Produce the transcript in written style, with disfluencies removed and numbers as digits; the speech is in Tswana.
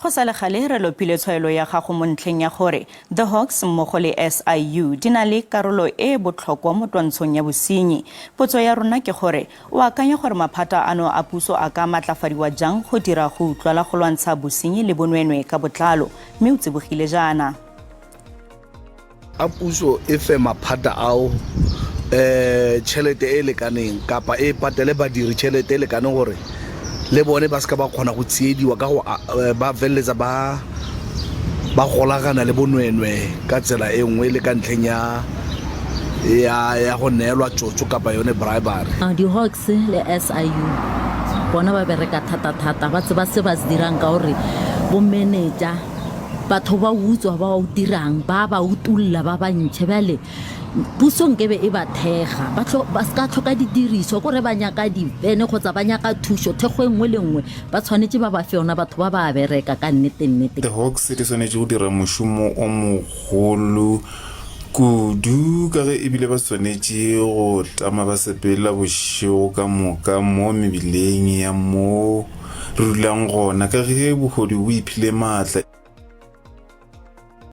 Go sa le gale re lopile tshwaelo ya gago mo ntlheng ya gore The Hawks mmogo le SIU di na le karolo e botlhokwa mo twantshong ya bosenyi. Potso ya rona ke gore o akanya gore maphata ano a puso a ka matlafadiwa jang go dira go utlwala go lwantsha bosenyi le bonwenwe ka botlalo, mme o tsibogile jaana. A puso e fe maphata ao tšhelete e lekaneng kapa e patele badiri tšhelete e lekaneng gore le bone ba ska ba kgona go tsiediwa ka go ba velletsa ba golagana le bonwenwe ka tsela e nngwe le ka ntlheng ya go neelwa tsotso kapa yone bribery. The Hawks le SIU bona ba bereka thata ba tseba se ba se dirang ka gore bo manager batho ba utswa ba o dirang ba utulla ba ntšhe bale puso nkebe e ba thega ba ska tlhoka didiriso gore ba nyaka dipene kgotsa ba nyaka thuso thego engwe le engwe ba tshwanetse ba fe yona batho ba ba bereka ka nnete. The Hawks di tshwanetse go dira mošomo o mogolo kudu ka ge ebile ba tshwanetse go tama ba sepela bošego ka moka mo mebileng ya mo re dulang gona ka ge bogodu bo iphile maatla.